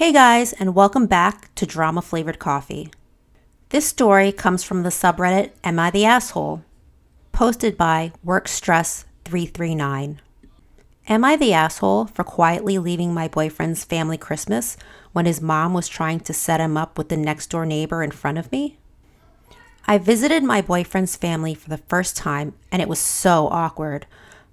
Hey guys, and welcome back to Drama Flavored Coffee. This story comes from the subreddit Am I the Asshole? Posted by WorkStress339. Am I the asshole for quietly leaving my boyfriend's family Christmas when his mom was trying to set him up with the next door neighbor in front of me? I visited my boyfriend's family for the first time and it was so awkward.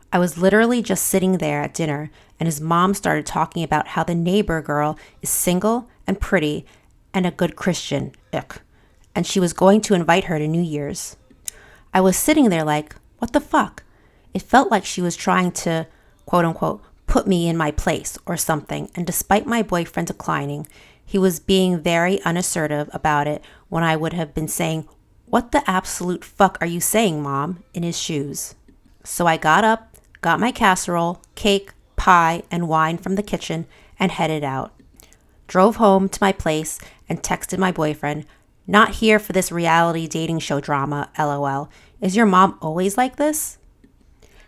I was literally just sitting there at dinner and his mom started talking about how the neighbor girl is single and pretty and a good Christian. Ick. And she was going to invite her to New Year's. I was sitting there like, what the fuck? It felt like she was trying to, quote unquote, put me in my place or something. And despite my boyfriend declining, he was being very unassertive about it when I would have been saying, what the absolute fuck are you saying, Mom? In his shoes. So I got up, got my casserole, cake, pie, and wine from the kitchen, and headed out. Drove home to my place and texted my boyfriend, not here for this reality dating show drama, lol. Is your mom always like this?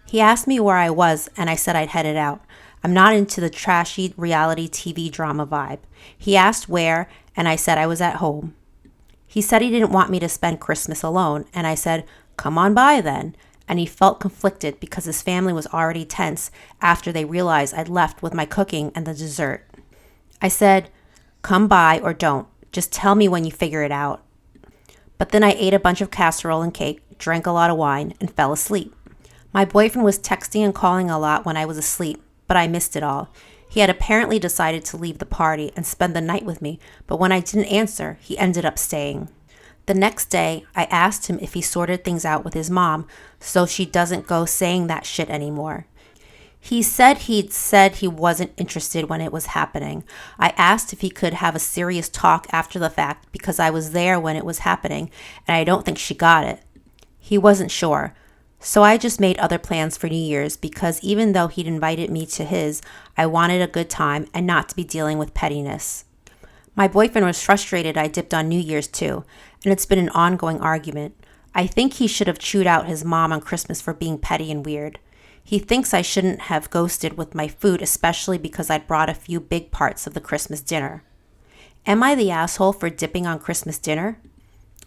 He asked me where I was, and I said I'd headed out. I'm not into the trashy reality TV drama vibe. He asked where, and I said I was at home. He said he didn't want me to spend Christmas alone, and I said, come on by then. And he felt conflicted because his family was already tense after they realized I'd left with my cooking and the dessert. I said, come by or don't. Just tell me when you figure it out. But then I ate a bunch of casserole and cake, drank a lot of wine, and fell asleep. My boyfriend was texting and calling a lot when I was asleep, but I missed it all. He had apparently decided to leave the party and spend the night with me, but when I didn't answer, he ended up staying. The next day, I asked him if he sorted things out with his mom so she doesn't go saying that shit anymore. He said he wasn't interested when it was happening. I asked if he could have a serious talk after the fact because I was there when it was happening and I don't think she got it. He wasn't sure. So I just made other plans for New Year's because even though he'd invited me to his, I wanted a good time and not to be dealing with pettiness. My boyfriend was frustrated I dipped on New Year's too, and it's been an ongoing argument. I think he should have chewed out his mom on Christmas for being petty and weird. He thinks I shouldn't have ghosted with my food, especially because I'd brought a few big parts of the Christmas dinner. Am I the asshole for dipping on Christmas dinner?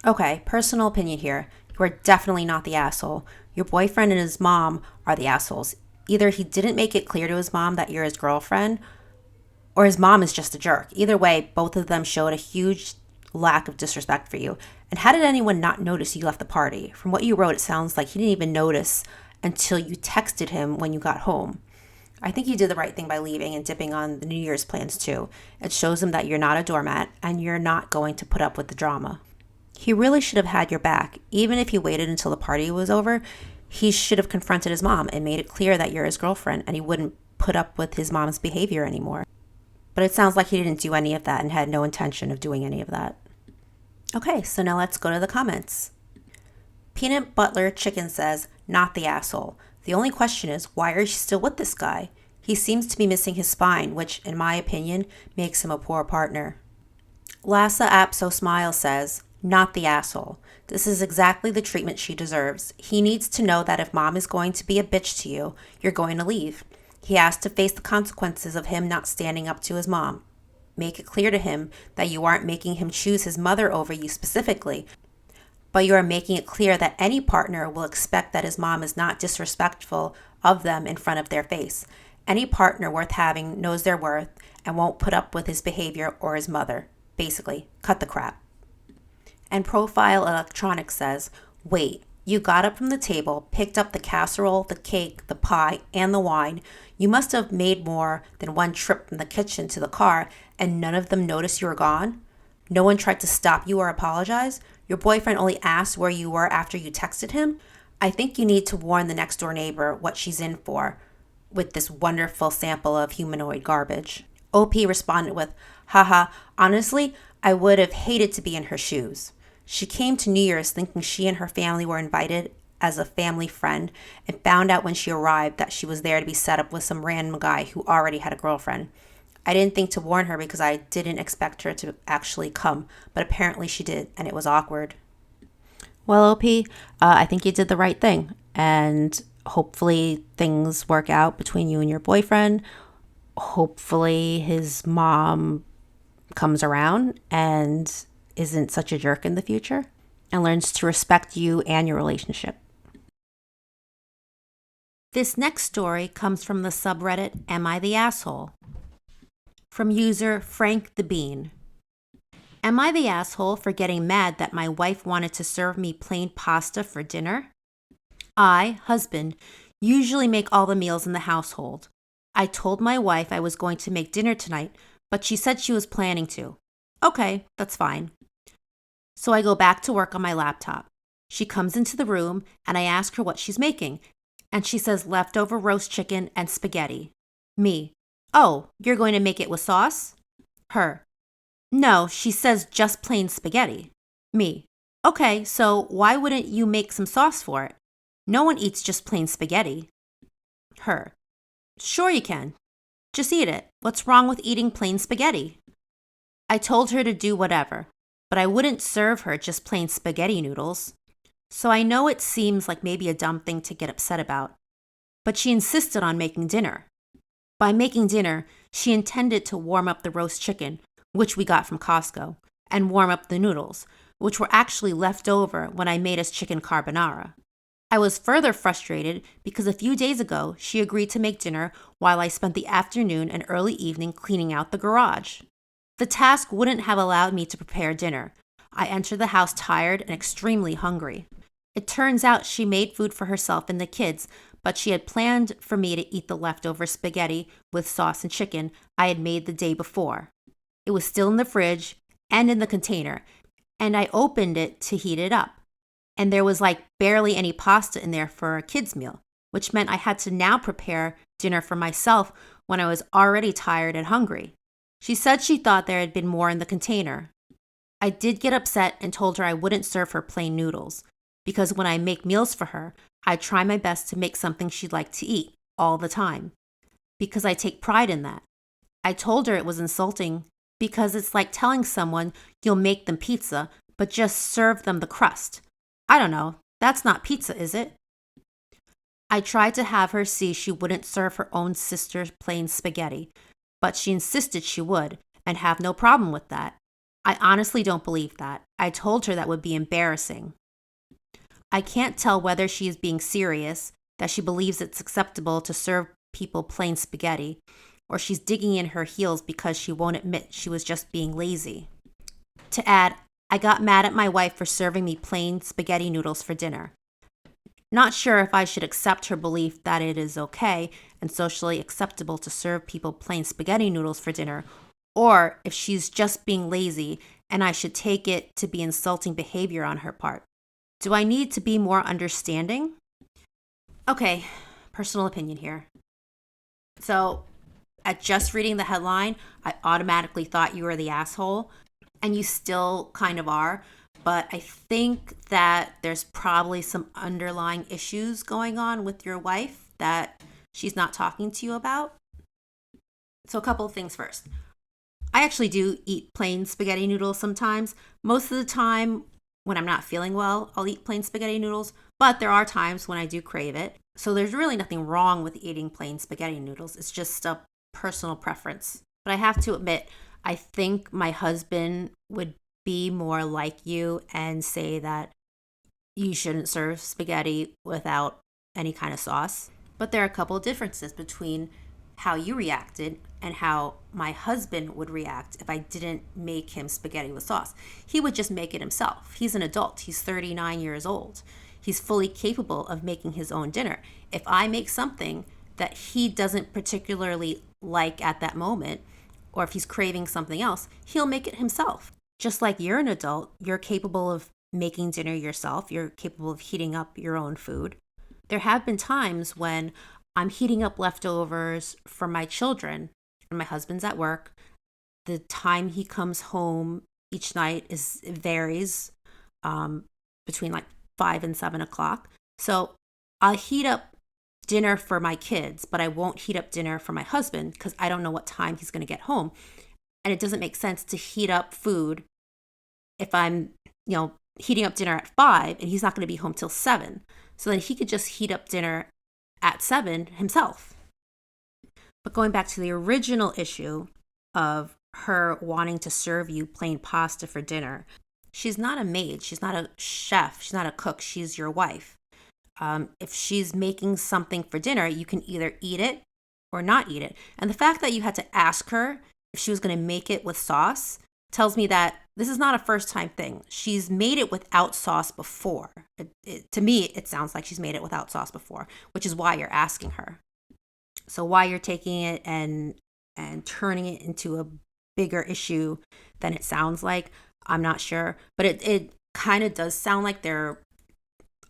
Okay, personal opinion here. You are definitely not the asshole. Your boyfriend and his mom are the assholes. Either he didn't make it clear to his mom that you're his girlfriend, or his mom is just a jerk. Either way, both of them showed a huge lack of disrespect for you. And how did anyone not notice you left the party? From what you wrote, it sounds like he didn't even notice until you texted him when you got home. I think you did the right thing by leaving and dipping on the New Year's plans too. It shows him that you're not a doormat and you're not going to put up with the drama. He really should have had your back. Even if he waited until the party was over, he should have confronted his mom and made it clear that you're his girlfriend and he wouldn't put up with his mom's behavior anymore. But it sounds like he didn't do any of that and had no intention of doing any of that. Okay, so now let's go to the comments. Peanut Butler Chicken says, not the asshole. The only question is, why are you still with this guy? He seems to be missing his spine, which, in my opinion, makes him a poor partner. Lassa Apso Smile says, not the asshole. This is exactly the treatment she deserves. He needs to know that if mom is going to be a bitch to you, you're going to leave. He has to face the consequences of him not standing up to his mom. Make it clear to him that you aren't making him choose his mother over you specifically, but you are making it clear that any partner will expect that his mom is not disrespectful of them in front of their face. Any partner worth having knows their worth and won't put up with his behavior or his mother. Basically, cut the crap. And Profile Electronics says, wait, you got up from the table, picked up the casserole, the cake, the pie, and the wine. You must have made more than one trip from the kitchen to the car, and none of them noticed you were gone? No one tried to stop you or apologize? Your boyfriend only asked where you were after you texted him? I think you need to warn the next door neighbor what she's in for with this wonderful sample of humanoid garbage. OP responded with, haha, honestly, I would have hated to be in her shoes. She came to New Year's thinking she and her family were invited as a family friend and found out when she arrived that she was there to be set up with some random guy who already had a girlfriend. I didn't think to warn her because I didn't expect her to actually come, but apparently she did, and it was awkward. Well, OP, I think you did the right thing, and hopefully things work out between you and your boyfriend. Hopefully his mom comes around and isn't such a jerk in the future and learns to respect you and your relationship. This next story comes from the subreddit Am I the Asshole? From user Frank the Bean. Am I the asshole for getting mad that my wife wanted to serve me plain pasta for dinner? I, husband, usually make all the meals in the household. I told my wife I was going to make dinner tonight, but she said she was planning to. Okay, that's fine. So I go back to work on my laptop. She comes into the room and I ask her what she's making, and she says leftover roast chicken and spaghetti. Me. Oh, you're going to make it with sauce? Her. No, she says just plain spaghetti. Me. Okay, so why wouldn't you make some sauce for it? No one eats just plain spaghetti. Her. Sure you can. Just eat it. What's wrong with eating plain spaghetti? I told her to do whatever, but I wouldn't serve her just plain spaghetti noodles. So I know it seems like maybe a dumb thing to get upset about, but she insisted on making dinner. By making dinner, she intended to warm up the roast chicken, which we got from Costco, and warm up the noodles, which were actually left over when I made us chicken carbonara. I was further frustrated because a few days ago, she agreed to make dinner while I spent the afternoon and early evening cleaning out the garage. The task wouldn't have allowed me to prepare dinner. I entered the house tired and extremely hungry. It turns out she made food for herself and the kids, but she had planned for me to eat the leftover spaghetti with sauce and chicken I had made the day before. It was still in the fridge and in the container, and I opened it to heat it up. And there was like barely any pasta in there for a kid's meal, which meant I had to now prepare dinner for myself when I was already tired and hungry. She said she thought there had been more in the container. I did get upset and told her I wouldn't serve her plain noodles, because when I make meals for her, I try my best to make something she'd like to eat all the time, because I take pride in that. I told her it was insulting because it's like telling someone you'll make them pizza, but just serve them the crust. I don't know, that's not pizza, is it? I tried to have her see she wouldn't serve her own sister plain spaghetti, but she insisted she would, and have no problem with that. I honestly don't believe that. I told her that would be embarrassing. I can't tell whether she is being serious, that she believes it's acceptable to serve people plain spaghetti, or she's digging in her heels because she won't admit she was just being lazy. To add, I got mad at my wife for serving me plain spaghetti noodles for dinner. Not sure if I should accept her belief that it is okay and socially acceptable to serve people plain spaghetti noodles for dinner, or if she's just being lazy and I should take it to be insulting behavior on her part. Do I need to be more understanding? Okay, personal opinion here. So, at just reading the headline, I automatically thought you were the asshole, and you still kind of are. But I think that there's probably some underlying issues going on with your wife that she's not talking to you about. So, a couple of things first. I actually do eat plain spaghetti noodles sometimes. Most of the time, when I'm not feeling well, I'll eat plain spaghetti noodles, but there are times when I do crave it. So there's really nothing wrong with eating plain spaghetti noodles. It's just a personal preference. But I have to admit, I think my husband would be more like you and say that you shouldn't serve spaghetti without any kind of sauce. But there are a couple of differences between how you reacted and how my husband would react if I didn't make him spaghetti with sauce. He would just make it himself. He's an adult. He's 39 years old. He's fully capable of making his own dinner. If I make something that he doesn't particularly like at that moment, or if he's craving something else, he'll make it himself. Just like you're an adult, you're capable of making dinner yourself. You're capable of heating up your own food. There have been times when I'm heating up leftovers for my children and my husband's at work. The time he comes home each night varies between like 5 and 7 o'clock. So I'll heat up dinner for my kids, but I won't heat up dinner for my husband because I don't know what time he's going to get home. And it doesn't make sense to heat up food if I'm, heating up dinner at 5 and he's not going to be home till 7. So then he could just heat up dinner at 7 himself. But going back to the original issue of her wanting to serve you plain pasta for dinner. She's not a maid. She's not a chef. She's not a cook. She's your wife. If she's making something for dinner, you can either eat it or not eat it. And the fact that you had to ask her if she was going to make it with sauce tells me that this is not a first time thing. She's made it without sauce before. To me, it sounds like she's made it without sauce before, which is why you're asking her. So why you're taking it and turning it into a bigger issue than it sounds like, I'm not sure. But it kind of does sound like there are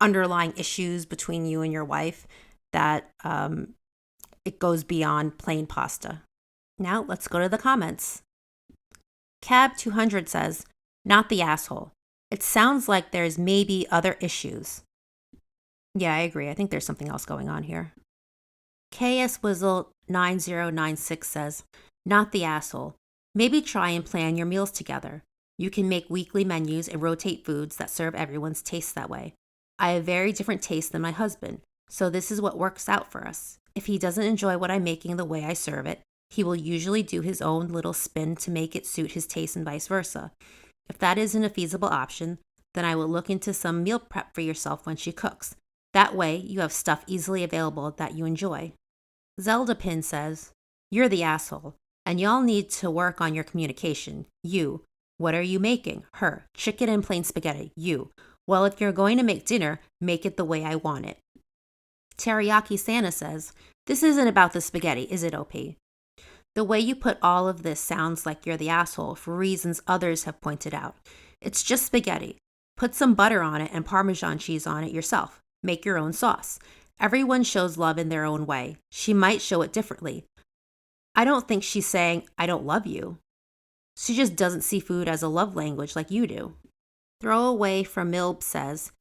underlying issues between you and your wife that it goes beyond plain pasta. Now let's go to the comments. Cab 200 says, not the asshole. It sounds like there's maybe other issues. Yeah, I agree. I think there's something else going on here. KS Wizzle 9096 says, not the asshole. Maybe try and plan your meals together. You can make weekly menus and rotate foods that serve everyone's taste that way. I have very different tastes than my husband, so this is what works out for us. If he doesn't enjoy what I'm making the way I serve it, he will usually do his own little spin to make it suit his taste and vice versa. If that isn't a feasible option, then I will look into some meal prep for yourself when she cooks. That way, you have stuff easily available that you enjoy. Zelda Pin says, you're the asshole, and y'all need to work on your communication. You. What are you making? Her. Chicken and plain spaghetti. You. Well, if you're going to make dinner, make it the way I want it. Teriyaki Santa says, this isn't about the spaghetti, is it, OP? The way you put all of this sounds like you're the asshole for reasons others have pointed out. It's just spaghetti. Put some butter on it and Parmesan cheese on it yourself. Make your own sauce. Everyone shows love in their own way. She might show it differently. I don't think she's saying, I don't love you. She just doesn't see food as a love language like you do. Throwaway from Milb says,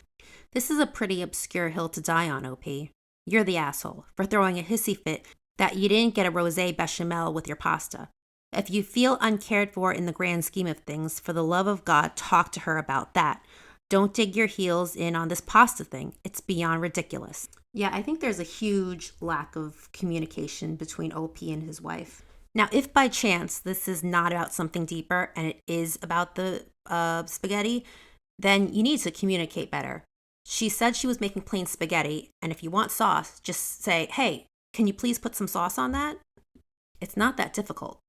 this is a pretty obscure hill to die on, OP. You're the asshole for throwing a hissy fit that you didn't get a rosé bechamel with your pasta. If you feel uncared for in the grand scheme of things, for the love of God, talk to her about that. Don't dig your heels in on this pasta thing. It's beyond ridiculous. Yeah, I think there's a huge lack of communication between OP and his wife. Now, if by chance this is not about something deeper and it is about the spaghetti, then you need to communicate better. She said she was making plain spaghetti, and if you want sauce, just say, hey, can you please put some sauce on that? It's not that difficult.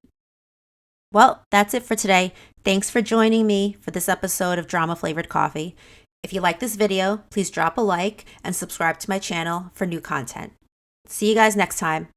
Well, that's it for today. Thanks for joining me for this episode of Drama Flavored Coffee. If you like this video, please drop a like and subscribe to my channel for new content. See you guys next time.